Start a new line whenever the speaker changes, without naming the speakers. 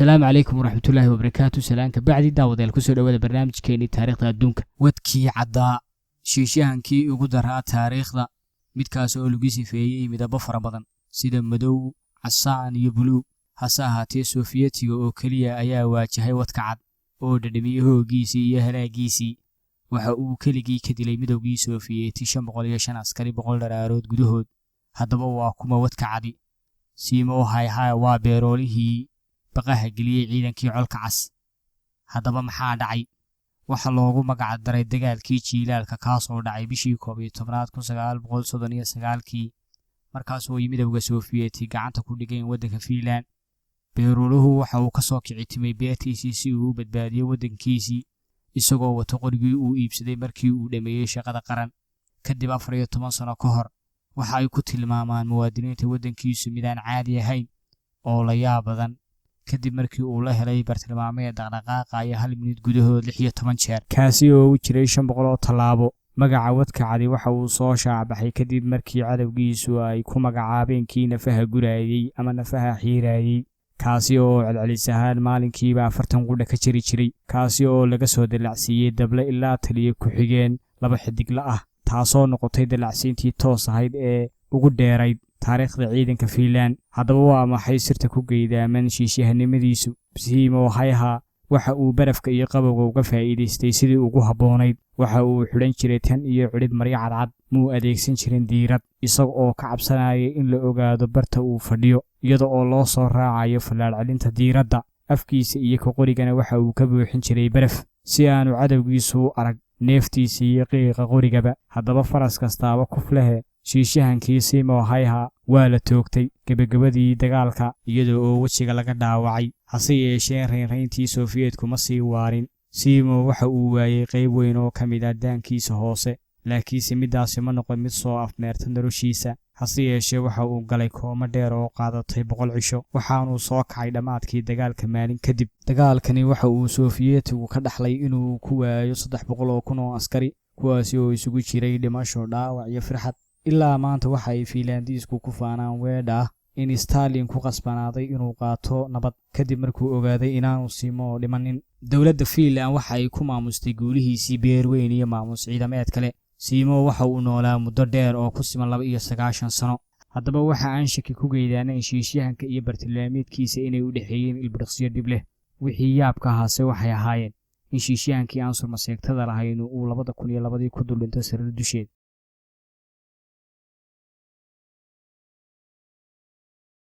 السلام عليكم ورحمة الله وبركاته. سلام كبعدي داود الكسر أول برنامج كيني تاريخ الدنك ودكي عدا شيشان كي يقدرها تاريخ ذا متكاس أولوجيسي فيه مدى بفر بدن سيدا مدو عصان يبلو هساها تي سوفيتي وكليا أيا واجهي ودكعد أو دميه جيسي يهلا جيسي وحقو كليجي كدلي مدو جي سوفيتي شمبغوليا شناس كلي بقول درارود جدهود هذا بواكما ودكعدي سيمو هاي وابيروليه baqaha galiyay ciidankii colka cas hadaba maxaa dhacay waxa loogu magac daray dagaalkii jiilaalka kaas oo dhacay bishii 11 1939 markaas oo midowga Soviyeeti gacanta ku dhigeen wadanka Finland beeruluhu waxa uu ka soo kici timay beetiisii si uu badbaadiyo wadankiisii isagoo wato qorigii uu iibsaday markii uu dhameeyay shaqada qaran kadib 14 sano ka hor waxa ay ku tilmaamaan muwaadiniinta wadankiisu midaan caadi ahayn oo la yaab badan kadib markii uu la helay bartilmaameed dhaqdhaqaaqa ay 1 minute gudahood 16 jeer kaasi oo u jiray 500 talaabo magaca wadkacadi waxa uu soo shaabaxay kadib markii cadawgiisu ay ku magacaabeen kii nafaha guraayay ama nafaha xiiraayay kaasi oo celcelis ahaan maalinkiiba 40 qudha ka jiri jiray kaasi oo laga soo dilacsiiyay dable ilaa taliye ku xigeen laba xidigla ah taasoo noqotay dilacsiintii toos ahayd ee ugu dheerayd taariikhda ciidanka Finland hadaba waa maxay sirta ku geedaaman shiishahanimadiisu Simo hayha waxa uu barafka iyo qabowga uga faa'iideystay sidii ugu haboonayd waxa uu xiran jiray tan iyo cirib maryo cadcad muu adeegsan jirin diirad isaga oo ka cabsanaya in la ogaado barta uu fadhiyo iyada oo loo soo raacayo falaal celinta diiradda afkiisa iyo qorigana waxa uu ka buuxin jiray baraf si aanu cadawgiisu arag neeftiisa iyo qiiqa qorigaba hadaba faras kastaaba ku flehe shiishahankii Simo hayha waa la toogtay gabagabadii dagaalka iyadoo oo wajiga laga dhaawacay hase yeeshee reerayntii Soviyeetku ma sii waarin Simo waxa uu waayay qayb weyn oo kamid ah daankiisa hoose laakiin midaasi ma noqon mid soo afmeerta noloshiisa hase yeeshee waxa uu galay kooma dheer oo qaadatay 100 cisho waxaanu soo kacay dhamaadkii dagaalka maalin kadib dagaalkani waxa uu Soviyeetku ka dhaxlay inuu ku waayo 300,000 oo askari kuwaasi oo isugu jiray dhimasho dhaawac iyo firxad ilaa maanta waxa ay Finlandiisku ku faanaan weedha in Stalin ku qasbanaaday inuu qaato nabad kadib markuu ogaaday inaanu Simo dhimanin dawladda Finland waxa ay ku maamustay guulihiisii beer weyn iyo maamus ciidameed kale Simo waxa uu noolaa muddo dheer oo ku siman 29 sano hadaba waxa aan shaki ku geedaanay shiishahanka iyo bartilmaameedkiisa inay u dhaxeeyeen ilbiriqsiyo dib leh wixii yaabka ahaase waxay ahaayeen in shiishahankii aan surmaseegtada lahayn uu 2002 ku duldhintay sariir dusheed